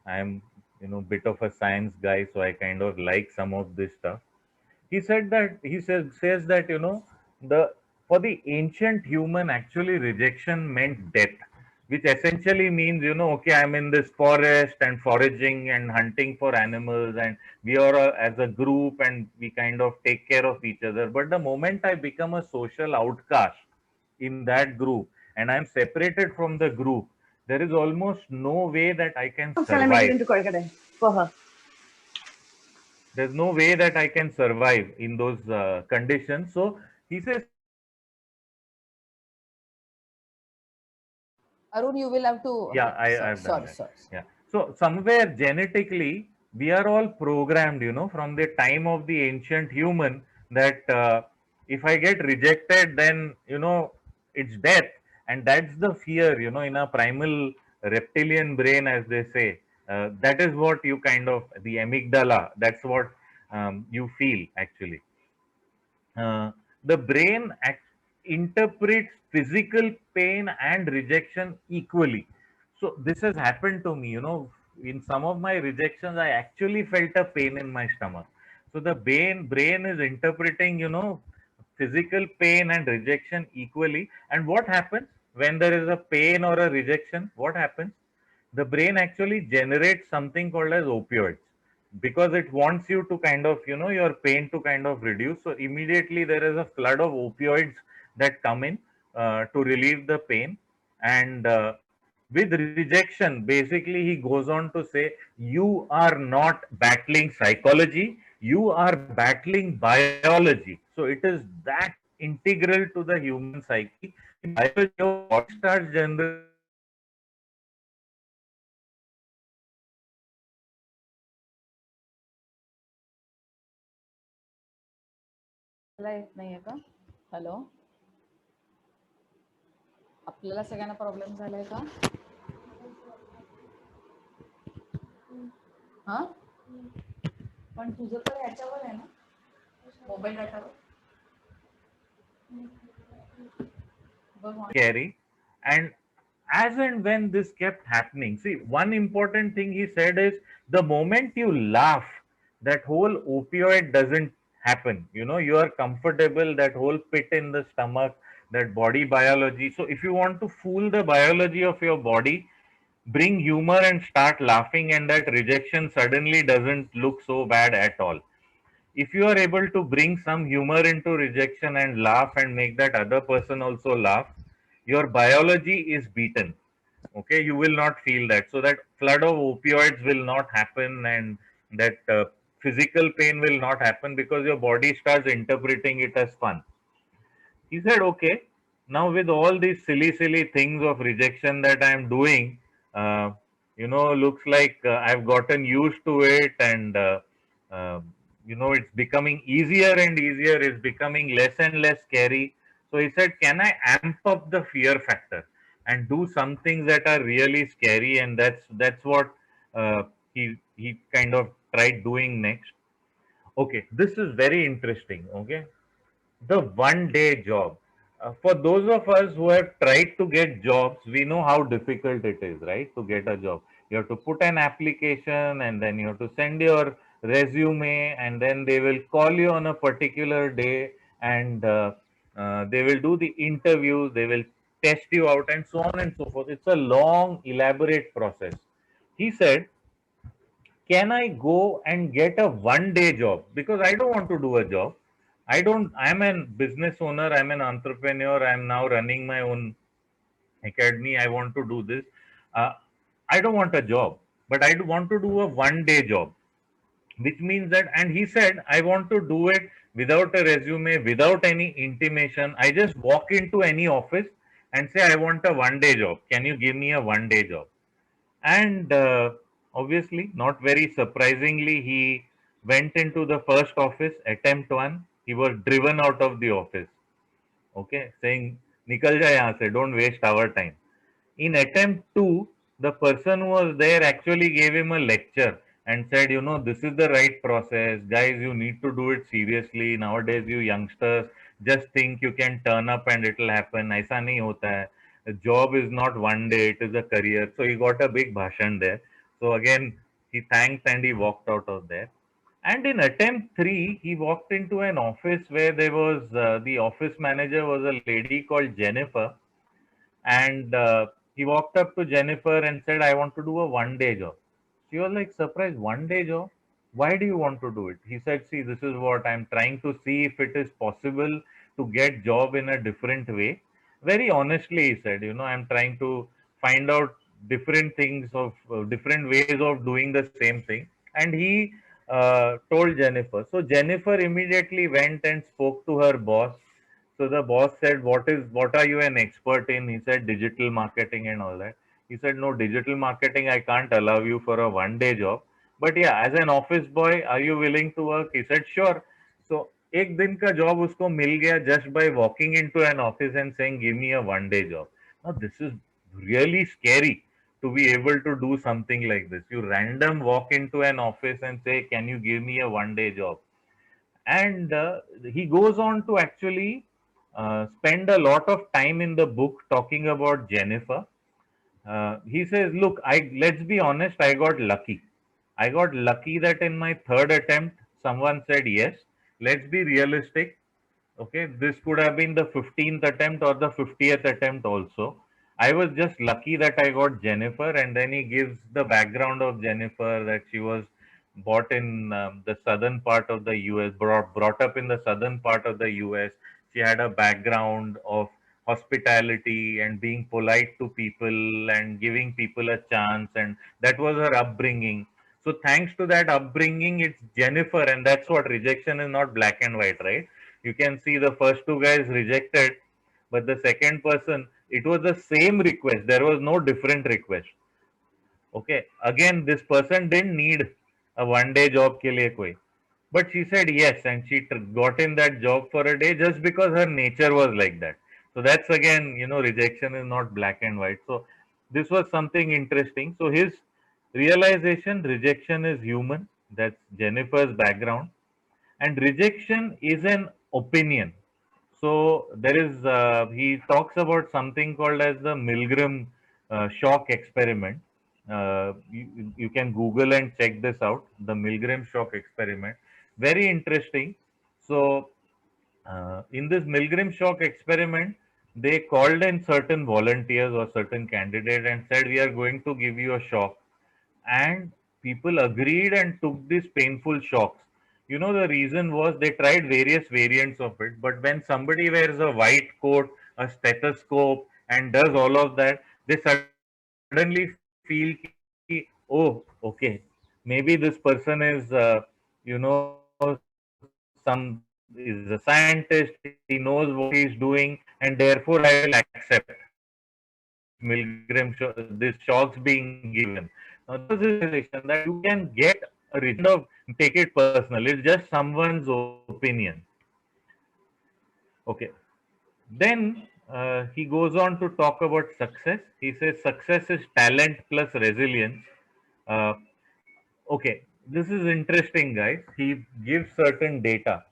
I'm, bit of a science guy, so I kind of like some of this stuff. He said that he says that the for the ancient human, actually rejection meant death, which essentially means, okay, I'm in this forest and foraging and hunting for animals, and we are as a group, and we kind of take care of each other. But the moment I become a social outcast in that group, and I'm separated from the group, there is almost no way that I can Shall I make it survive. into curry for her? There's no way that I can survive in those conditions. So he says, Arun, you will have to. yeah, Okay, sorry, I've done sorry, that. sorry. Yeah. So somewhere genetically, we are all programmed, from the time of the ancient human, that if I get rejected, then, it's death. And that's the fear, in a primal reptilian brain, as they say. That is what you kind of, the amygdala, that's what you feel actually. The brain interprets physical pain and rejection equally. So this has happened to me. In some of my rejections, I actually felt a pain in my stomach. So the brain is interpreting, physical pain and rejection equally. And what happens when there is a pain or a rejection? What happens? The brain actually generates something called as opioids, because it wants you to kind of, your pain to kind of reduce. So immediately there is a flood of opioids that come in to relieve the pain. And with rejection, basically he goes on to say, you are not battling psychology, you are battling biology. So it is that integral to the human psyche. In biology, your body starts generating chemicals that basically tells you that you are under attack. So आपल्याला येत नाहीये का? Hello, आपल्याला सगळ्यांना problem झालाय का? हा, पण तुझं तर ह्याच्यावर आहे ना, mobile डाटावर. scary. And as and when this kept happening, see, one important thing he said is, the moment you laugh, that whole opioid doesn't happen. You are comfortable, that whole pit in the stomach, that body biology. So if you want to fool the biology of your body, bring humor and start laughing, and that rejection suddenly doesn't look so bad at all. If you are able to bring some humor into rejection and laugh and make that other person also laugh, your biology is beaten. Okay, you will not feel that. So that flood of opioids will not happen, and that physical pain will not happen, because your body starts interpreting it as fun. He said, okay, now with all these silly things of rejection that I'm doing, uh, looks like I've gotten used to it, and uh, it's becoming easier and easier. It's becoming less and less scary. So he said, can I amp up the fear factor and do some things that are really scary? And that's what he kind of tried doing next. Okay, this is very interesting. Okay, the one day job. For those of us who have tried to get jobs, we know how difficult it is, right? To get a job. You have to put an application, and then you have to send your resume, and then they will call you on a particular day, and they will do the interviews, they will test you out, and so on and so forth. It's a long, elaborate process. He said, can I go and get a one day job? Because I don't want to do a job. I'm a business owner, I'm an entrepreneur, I'm now running my own academy. I want to do this. Uh, I don't want a job, but I do want to do a one day job, which means that, and he said, I want to do it without a resume, without any intimation. I just walk into any office and say, I want a one day job. Can you give me a one day job? And obviously, not very surprisingly, he went into the first office, attempt one. He was driven out of the office. Okay, saying, Nikal ja yahan se, don't waste our time. In attempt two, the person who was there actually gave him a lecture and said, this is the right process. Guys, you need to do it seriously. Nowadays, you youngsters just think you can turn up and it'll happen. Aisa nahi hota hai. A job is not one day, it is a career. So he got a big bhashan there. So again, he thanked and he walked out of there. And in attempt three, he walked into an office where there was the office manager was a lady called Jennifer, and he walked up to Jennifer and said, "I want to do a 1 day job." She was like surprised, 1 day job? Why do you want to do it? He said, "See, this is what I'm trying to see if it is possible to get job in a different way." Very honestly, he said, I'm trying to find out different things of different ways of doing the same thing. And he told Jennifer. So Jennifer immediately went and spoke to her boss. So the boss said, what are you an expert in?" He said, "Digital marketing and all that." He said, "No, digital marketing, I can't allow you for a 1 day job. But yeah, as an office boy, are you willing to work?" He said, "Sure." So एक दिन का job उसको मिल गया just by walking into an office and saying, "Give me a 1 day job." Now this is really scary to be able to do something like this. You random walk into an office and say, "Can you give me a 1 day job?" And he goes on to actually spend a lot of time in the book talking about Jennifer. He says, "Look, I let's be honest, I got lucky. I got lucky that in my third attempt, someone said yes. Let's be realistic. Okay, this could have been the 15th attempt or the 50th attempt also. I was just lucky that I got Jennifer." And then he gives the background of Jennifer, that she was bought in the southern part of the US, brought up in the southern part of the US. She had a background of hospitality and being polite to people and giving people a chance, and that was her upbringing. So thanks to that upbringing, it's Jennifer, and that's what rejection is, not black and white, right? You can see the first two guys rejected, but the second person, it was the same request. There was no different request. Okay. Again, this person didn't need a 1 day job ke liye koi. But she said yes, and she got in that job for a day just because her nature was like that. So that's again, rejection is not black and white. So this was something interesting. So his realization, rejection is human. That's Jennifer's background. And rejection is an opinion. So there is, he talks about something called as the Milgram shock experiment. You can Google and check this out, the Milgram shock experiment. Very interesting. So in this Milgram shock experiment, they called in certain volunteers or certain candidate and said, "We are going to give you a shock." And people agreed and took these painful shocks. The reason was they tried various variants of it, but when somebody wears a white coat, a stethoscope, and does all of that, they suddenly feel ki, "Oh, okay, maybe this person is, some is a scientist, he knows what he's doing, and therefore I will accept this Milgram, this shocks being given." Now this was his realization, that you can get a rejection and don't take it personal. It's just someone's opinion. Okay. Then he goes on to talk about success. He says success is talent plus resilience. Uh, Okay, this is interesting, guys. He gives certain data.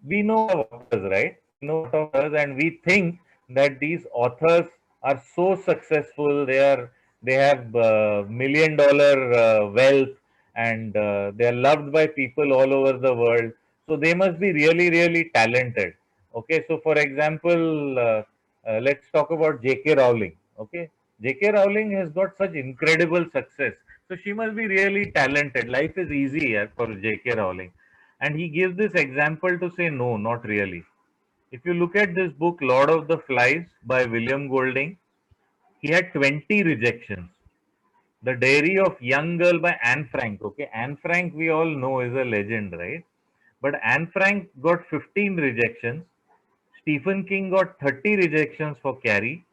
We know authors, right? We know a lot of authors, and we think that these authors are so successful. They have $1 million wealth, and they are loved by people all over the world. So they must be really, really talented. Okay, so for example, let's talk about J.K. Rowling. Okay, J.K. Rowling has got such incredible success, so she must be really talented. Life is easy here for J.K. Rowling. And he gives this example to say, no, not really. If you look at this book, Lord of the Flies by William Golding, he had 20 rejections. The Diary of Young Girl by Anne Frank. Okay, Anne Frank, we all know, is a legend, right? But Anne Frank got 15 rejections. Stephen King got 30 rejections for Carrie.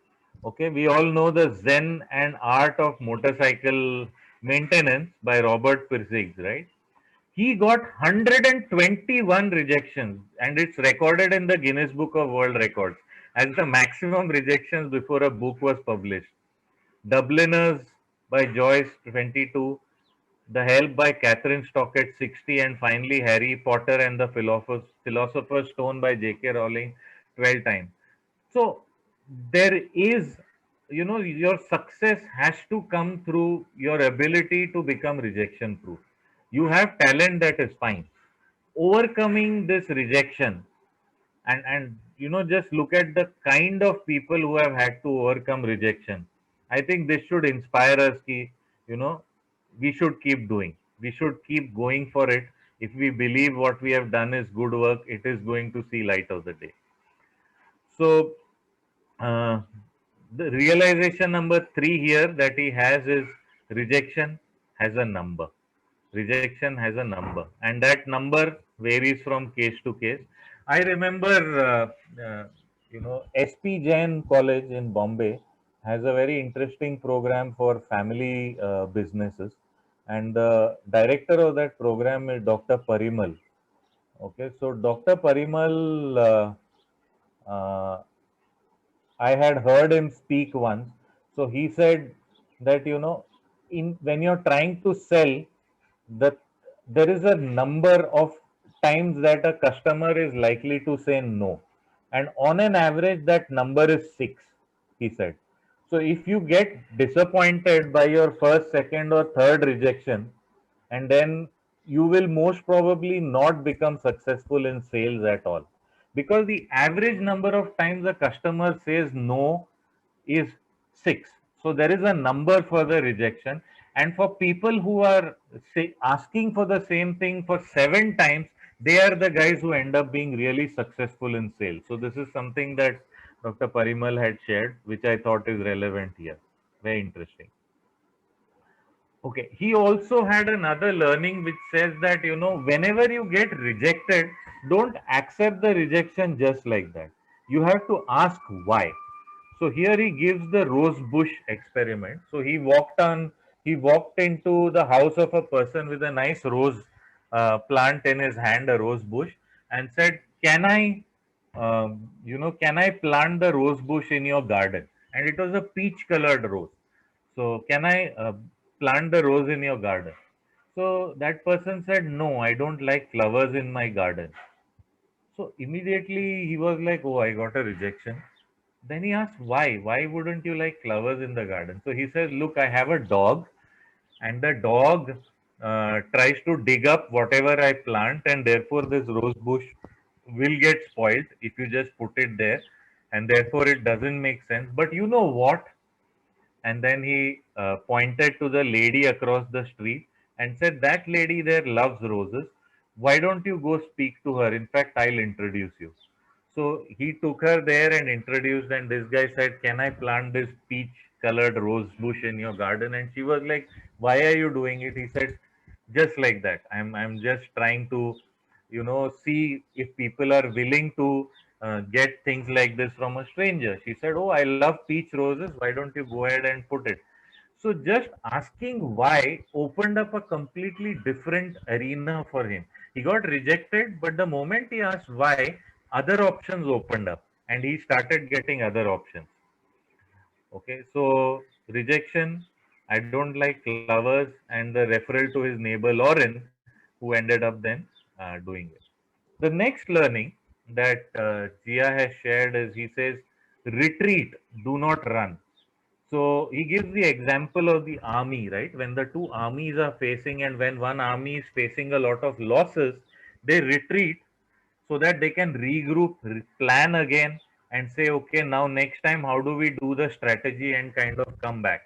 Okay, we all know the Zen and Art of Motorcycle Maintenance by Robert Pirsig, right? He got 121 rejections, and it's recorded in the Guinness Book of World Records as the maximum rejections before a book was published. Dubliners by Joyce, 22. The Help by Catherine Stockett, 60. And finally, Harry Potter and the Philosopher's Stone by J.K. Rowling, 12 times. So there is you know, your success has to come through your ability to become rejection proof. You have talent, that is fine. Overcoming this rejection, and you know, just look at the kind of people who have had to overcome rejection. I think this should inspire us ki, you know, we should keep doing, we should keep going for it. If we believe what we have done is good work, it is going to see light of the day. So uh, the realization number 3 here that he has is rejection has a number. Rejection has a number, and that number varies from case to case. I remember, you know, SP Jain College in Bombay has a very interesting program for family businesses, and the director of that program is Dr. Parimal. Okay, so Dr. Parimal, I had heard him speak once. So he said that, you know, in when you're trying to sell, the there is a number of times that a customer is likely to say no, and on an average that number is 6, he said. So if you get disappointed by your first, second, or third rejection, and then you will most probably not become successful in sales at all, because the average number of times a customer says no is 6. So there is a number for the rejection. And for people who are asking for the same thing for 7 times, they are the guys who end up being really successful in sales. So this is something that Dr. Parimal had shared, which I thought is relevant here. Very interesting. Okay, he also had another learning which says that, you know, whenever you get rejected, don't accept the rejection just like that. You have to ask why. So here he gives the rose bush experiment. So he walked into the house of a person with a nice rose plant in his hand, a rose bush, and said, "Can I, you know, can I plant the rose bush in your garden?" And it was a peach-colored rose. So, can I plant the rose in your garden? So that person said, "No, I don't like flowers in my garden." So immediately he was like, "Oh, I got a rejection." Then he asked, "Why? Why wouldn't you like flowers in the garden?" So he says, "Look, I have a dog, and the dog tries to dig up whatever I plant, and therefore this rose bush will get spoiled if you just put it there, and therefore it doesn't make sense. But you know what?" And then he pointed to the lady across the street and said, "That lady there loves roses. Why don't you go speak to her? In fact, I'll introduce you." So he took her there and introduced, and this guy said, "Can I plant this peach colored rose bush in your garden?" And she was like, "Why are you doing it?" He said, "Just like that. I'm just trying to, you know, see if people are willing to get things like this from a stranger." She said, "Oh, I love peach roses. Why don't you go ahead and put it?" So just asking why opened up a completely different arena for him. He got rejected, but the moment he asked why, other options opened up and he started getting other options. Okay, so rejection, I don't like flowers, and the referral to his neighbor Lauren, who ended up then doing it. The next learning that Jia has shared is, he says, retreat, do not run. So he gives the example of the army, right? When the two armies are facing, and when one army is facing a lot of losses, they retreat so that they can regroup, plan again, and say, okay, now next time, how do we do the strategy and kind of come back?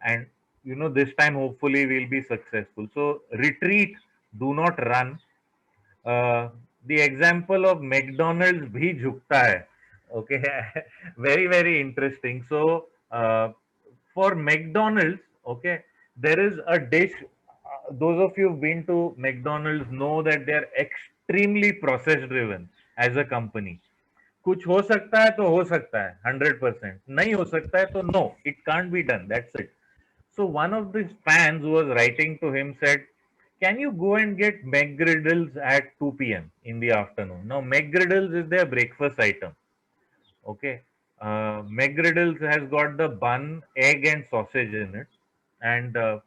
And you know, this time hopefully we'll be successful. So retreat, do not run. uh, the example of McDonald's bhi jhukta hai. Okay, very very interesting. So for McDonald's, okay, there is a dish. Those of you who've been to McDonald's know that they are extremely process driven as a company. कुछ हो सकता है तो हो सकता है 100%, नहीं हो सकता है तो no, it can't be done, that's it. So one of the fans who was writing to him said, "Can you go and get McGriddles at 2 p.m. in the afternoon?" Now, McGriddles is their breakfast item. Okay. McGriddles has got the bun, egg, and sausage in it. And, uh,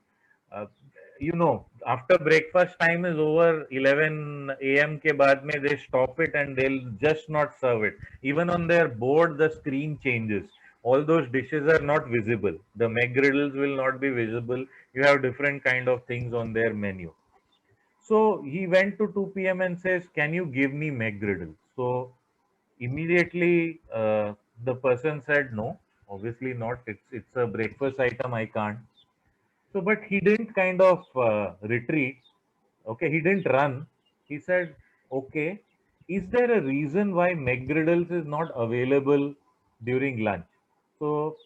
you know, after breakfast time is over, 11 a.m. ke baad mein, they stop it and they'll just not serve it. Even on their board, the screen changes. all those dishes are not visible. The McGriddles will not be visible. You have different kind of things on their menu. So he went to 2 p.m. and says, "Can you give me McGriddle?" So immediately the person said, "No, obviously not. It's a breakfast item. I can't." So, but he didn't kind of retreat. Okay, he didn't run. He said, "Okay, is there a reason why McGriddles is not available during lunch?" So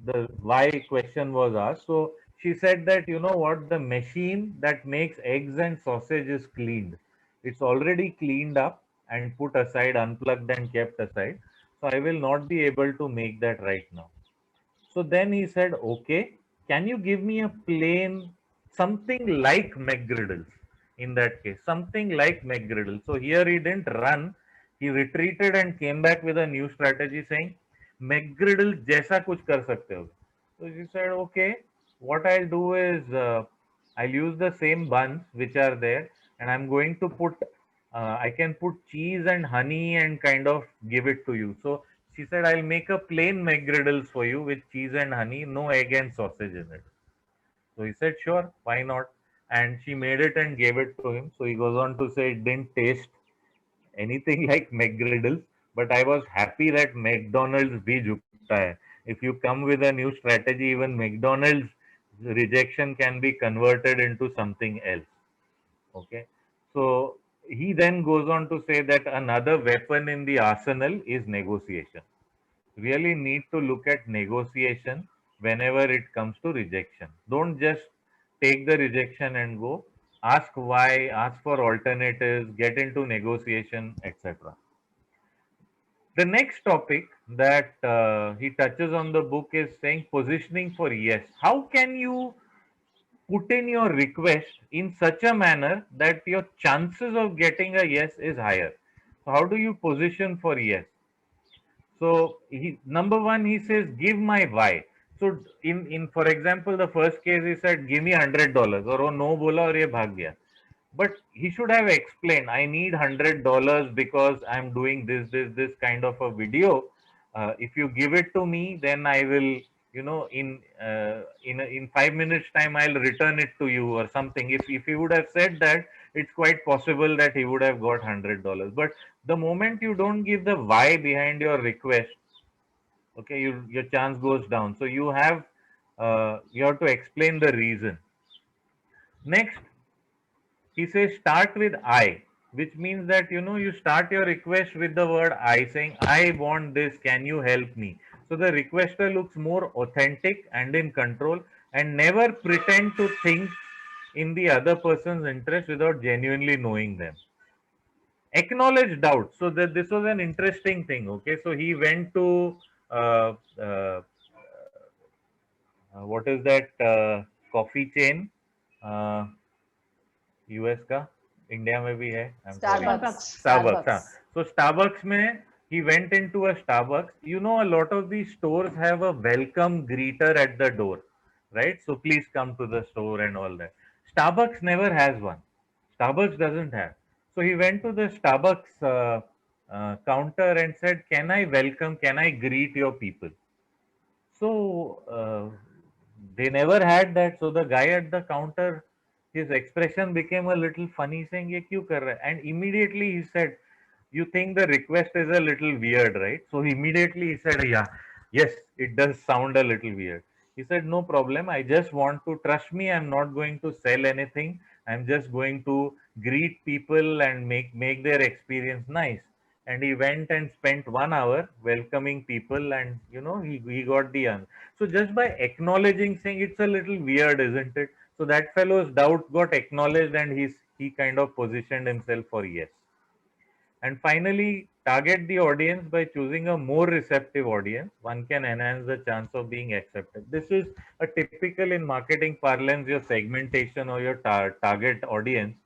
the why question was asked. So she said that, you know what, the machine that makes eggs and sausage is cleaned. It's already cleaned up and put aside, unplugged and kept aside. So I will not be able to make that right now. So then he said, "Okay, can you give me a plain, something like McGriddles?" In that case, something like McGriddles. So here he didn't run, he retreated and came back with a new strategy saying, "McGriddle जैसा कुछ कर सकते हो." So he said, "Okay, what I'll do is I'll use the same buns which are there, and I'm going to put I can put cheese and honey and kind of give it to you." So she said, "I'll make a plain McGriddles for you with cheese and honey, no egg and sausage in it." So he said, "Sure, why not?" And she made it and gave it to him. So he goes on to say it didn't taste anything like McGriddles, but I was happy that McDonald's bhi jhukta hai. If you come with a new strategy, even McDonald's rejection can be converted into something else. Okay. So he then goes on to say that another weapon in the arsenal is negotiation. Really need to look at negotiation whenever it comes to rejection. Don't just take the rejection and go. Ask why, ask for alternatives, get into negotiation, etc. The next topic that he touches on the book is saying positioning for yes. How can you put in your request in such a manner that your chances of getting a yes is higher? So how do you position for yes? So he, number one, he says, "Give my why." So in for example, the first case he said, "Give me $100," or वो no बोला और ये भाग गया. But he should have explained, "I need $100 because I'm doing this kind of a video. If you give it to me, then I will, you know, in 5 minutes time I'll return it to you," or something. If he would have said that, it's quite possible that he would have got $100. But the moment you don't give the why behind your request, okay, your chance goes down. So you have to explain the reason. Next, he says start with I, which means that, you know, you start your request with the word I, saying, "I want this, can you help me?" So the requester looks more authentic and in control, and never pretend to think in the other person's interest without genuinely knowing them. Acknowledge doubt. So that this was an interesting thing. Okay, so he went to uh, uh, what is that coffee chain, uh, US का, India में भी है, I am sorry, Starbucks. Starbucks. हाँ, Starbucks. so Starbucks में he went into a Starbucks. You know, a lot of these stores have a welcome greeter at the door, right? So please come to the store and all that. Starbucks never has one. Starbucks doesn't have. So he went to the Starbucks counter and said, "Can I welcome? Can I greet your people?" So they never had that. So the guy at the counter, his expression became a little funny, saying, "ये क्यों कर रहा है?" And immediately he said, "You think the request is a little weird, right?" So immediately he said, "Yeah, yes, it does sound a little weird." He said, "No problem. I just want to, trust me. I'm not going to sell anything. I'm just going to greet people and make their experience nice." And he went and spent 1 hour welcoming people, and you know, he got the answer. So just by acknowledging, saying, "It's a little weird, isn't it?" So that fellow's doubt got acknowledged, and he kind of positioned himself for yes. And finally, target the audience. By choosing a more receptive audience, one can enhance the chance of being accepted. This is a typical, in marketing parlance, your segmentation or your target audience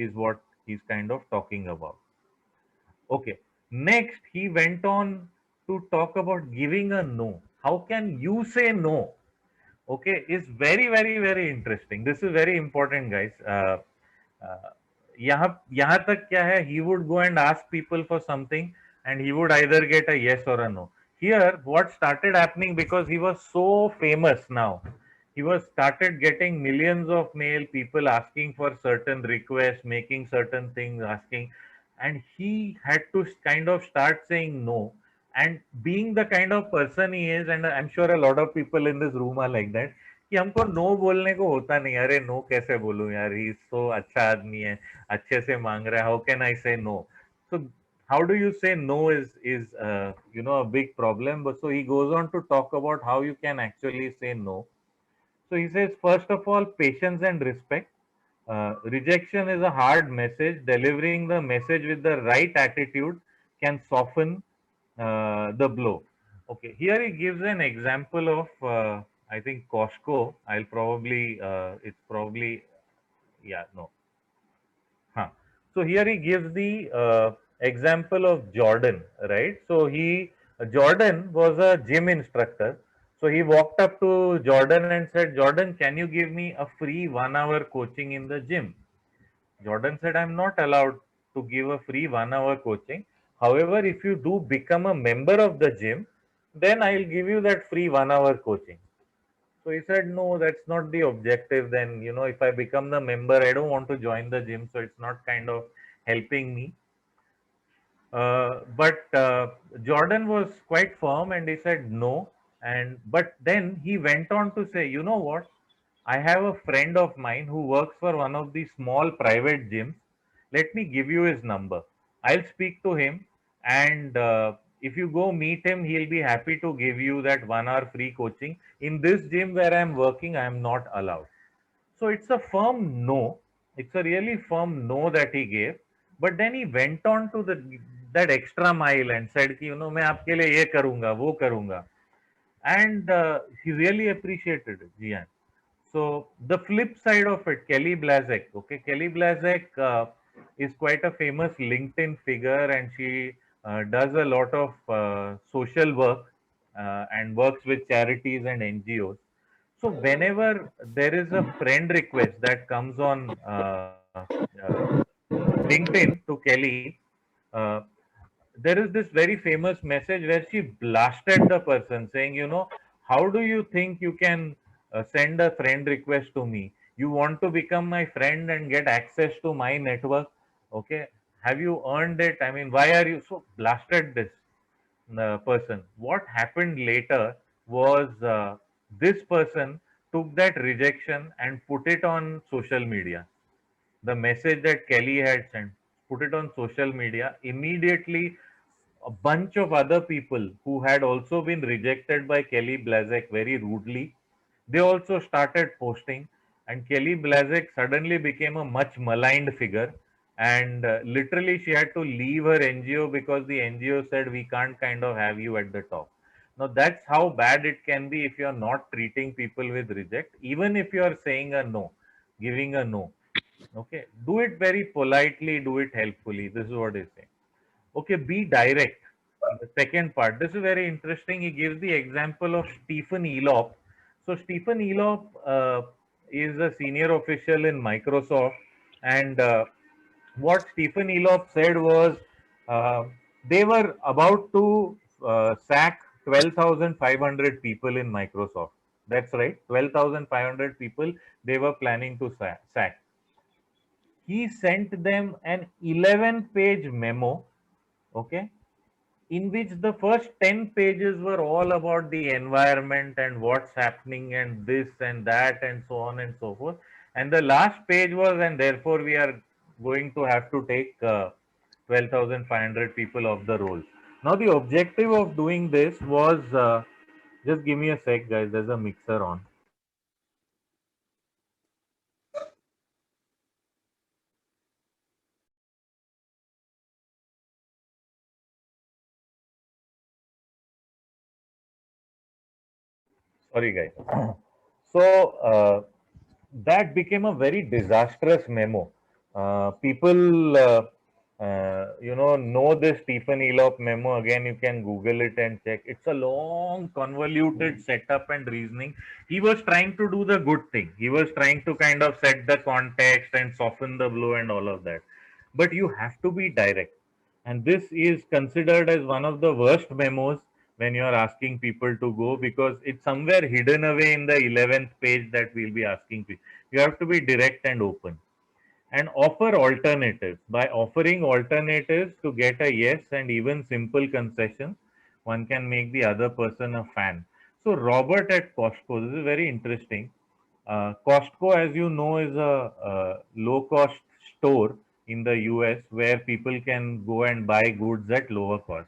is what he's kind of talking about. Okay. Next, he went on to talk about giving a no. How can you say no? Okay, is very, very, very interesting. This is very important, guys. Uh, यहाँ तक क्या है, he would go and ask people for something and he would either get a yes or a no. here what started happening, because he was so famous now, he was started getting millions of mail, people asking for certain requests, making certain things, asking, and he had to kind of start saying no. And being the kind of person he is, and I'm sure a lot of people in this room are like that, कि हमको no बोलने को होता नहीं, अरे no कैसे बोलूं यार, ही तो अच्छा आदमी है, अच्छे से मांग रहा है, हाउ कैन आई से no. So how do you say no is a big problem. But so he goes on to talk about how you can actually say no. So he says, first of all, patience and respect. Rejection is a hard message. Delivering the message with the right attitude can soften the blow. Okay, here he gives an example of I think Costco. I'll probably it's probably, yeah, no. Huh. So here he gives the example of Jordan, right? So Jordan was a gym instructor. So he walked up to Jordan and said, Jordan, can you give me a free 1 hour coaching in the gym? Jordan said, I'm not allowed to give a free 1 hour coaching. However, if you do become a member of the gym, then I'll give you that free 1 hour coaching. So he said, no, that's not the objective. Then, if I become the member, I don't want to join the gym. So it's not kind of helping me. But Jordan was quite firm and he said no. But then he went on to say, you know what? I have a friend of mine who works for one of the small private gyms. Let me give you his number. I'll speak to him, and if you go meet him, he'll be happy to give you that 1 hour free coaching. In this gym where I'm working, I'm not allowed. So it's a firm no. It's a really firm no that he gave. But then he went on to the that extra mile and said, कि, मैं आपके लिए ये करूंगा, वो करूंगा. And he really appreciated it, Jian. So the flip side of it, Kelly Blazek. Okay, Kelly Blazek is quite a famous LinkedIn figure, and she does a lot of social work and works with charities and NGOs. So whenever there is a friend request that comes on LinkedIn to Kelly, uh, there is this very famous message where she blasted the person saying, how do you think you can send a friend request to me? You want to become my friend and get access to my network? Okay. Have you earned it? I mean, why are you so blasted this person? What happened later was this person took that rejection and put it on social media. The message that Kelly had sent, put it on social media. Immediately, a bunch of other people who had also been rejected by Kelly Blazek very rudely, they also started posting, and Kelly Blazek suddenly became a much maligned figure. And literally, she had to leave her NGO because the NGO said, we can't kind of have you at the top. Now, that's how bad it can be if you're not treating people with reject, even if you're saying a no, giving a no. Okay, do it very politely, do it helpfully. This is what he's saying. Okay, be direct. The second part, this is very interesting. He gives the example of Stephen Elop. So Stephen Elop is a senior official in Microsoft, and what Stephen Elop said was uh, they were about to sack 12,500 people in Microsoft. That's right, 12,500 people they were planning to sack. He sent them an 11-page memo, okay, in which the first 10 pages were all about the environment and what's happening and this and that and so on and so forth. And the last page was, and therefore we are going to have to take 12,500 people off the rolls. Now, the objective of doing this was just give me a sec, guys, there's a mixer on. Sorry, guys. So that became a very disastrous memo. People, know this Stephen Elop memo. Again, you can Google it and check. It's a long, convoluted setup and reasoning. He was trying to do the good thing. He was trying to kind of set the context and soften the blow and all of that. But you have to be direct. And this is considered as one of the worst memos when you are asking people to go, because it's somewhere hidden away in the 11th page that we'll be asking people. You have to be direct and open and offer alternatives. By offering alternatives to get a yes and even simple concessions, one can make the other person a fan. So Robert at Costco, this is very interesting. Costco, as you know, is a low cost store in the US where people can go and buy goods at lower cost.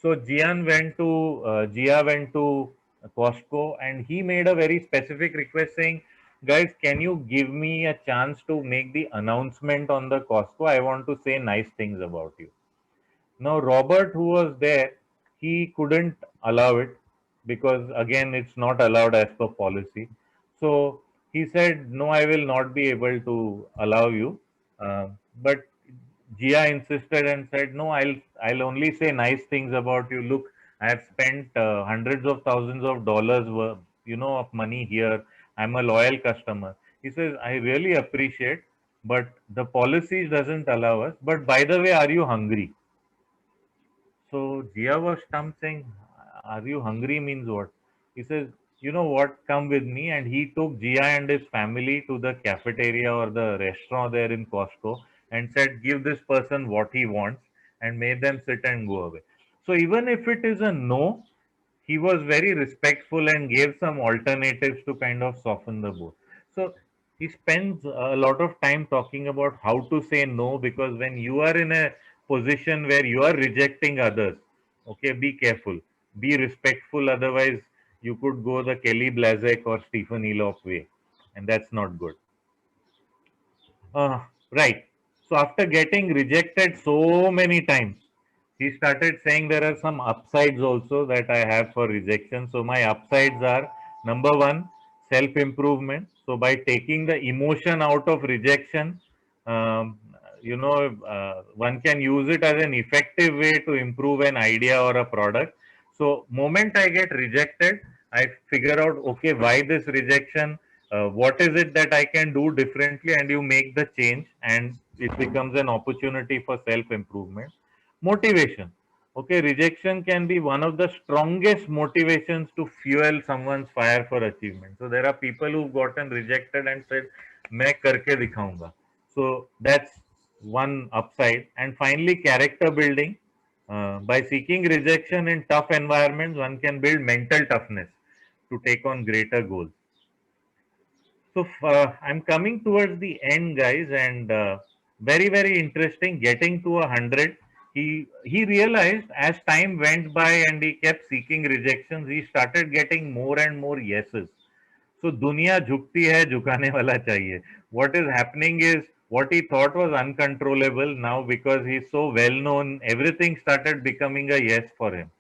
So Gia went to Costco, and he made a very specific request saying, "Guys, can you give me a chance to make the announcement on the Costco? I want to say nice things about you." Now, Robert, who was there, he couldn't allow it because, again, it's not allowed as per policy. So he said, "No, I will not be able to allow you." But Gia insisted and said, "No, I'll only say nice things about you. Look, I have spent hundreds of thousands of dollars, of money here. I'm a loyal customer." He says, "I really appreciate, but the policies doesn't allow us. But by the way, are you hungry?" So Jia was stumped, saying, "Are you hungry means what?" He says, "You know what, come with me." And he took Jia and his family to the cafeteria or the restaurant there in Costco and said, "Give this person what he wants," and made them sit and go away. So even if it is a no, he was very respectful and gave some alternatives to kind of soften the blow. So he spends a lot of time talking about how to say no, because when you are in a position where you are rejecting others, okay, be careful, be respectful. Otherwise, you could go the Kelly Blazek or Stephen Eloff way, and that's not good. Right. So after getting rejected so many times, he started saying there are some upsides also that I have for rejection. So my upsides are: number one, self improvement. So by taking the emotion out of rejection, um, one can use it as an effective way to improve an idea or a product. So moment I get rejected, I figure out, okay, why this rejection, what is it that I can do differently, and you make the change, and it becomes an opportunity for self improvement. Motivation. Okay, rejection can be one of the strongest motivations to fuel someone's fire for achievement. So there are people who've gotten rejected and said, "मैं करके दिखाऊंगा." So that's one upside. And finally, character building. By seeking rejection in tough environments, one can build mental toughness to take on greater goals. So I'm coming towards the end, guys, and very very interesting. Getting to 100, he realized as time went by and he kept seeking rejections, he started getting more and more yeses. So दुनिया झुकती है, झुकाने वाला चाहिए. What is happening is what he thought was uncontrollable now, because he's so well known, everything started becoming a yes for him.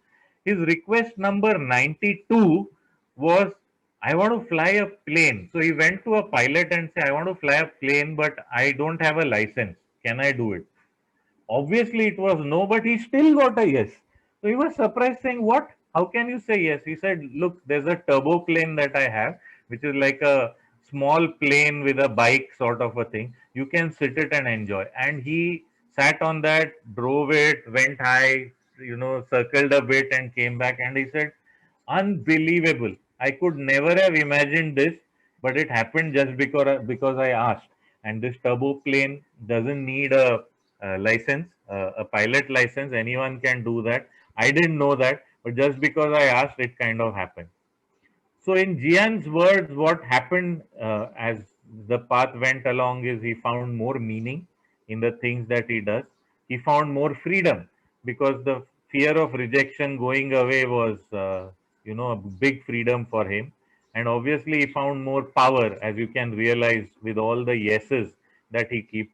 His request number 92 was, "I want to fly a plane." So he went to a pilot and said, "I want to fly a plane, but I don't have a license. Can I do it?" Obviously, it was no, but he still got a yes. So he was surprised, saying, "What? How can you say yes?" He said, "Look, there's a turbo plane that I have, which is like a small plane with a bike sort of a thing. You can sit it and enjoy." And he sat on that, drove it, went high, circled a bit and came back. And he said, "Unbelievable. I could never have imagined this, but it happened just because I asked." And this turbo plane doesn't need a license, a pilot license. Anyone can do that. I didn't know that, but just because I asked, it kind of happened. So, in Jian's words, what happened as the path went along is he found more meaning in the things that he does. He found more freedom because the fear of rejection going away was, a big freedom for him. And obviously, he found more power, as you can realize with all the yeses that he keeps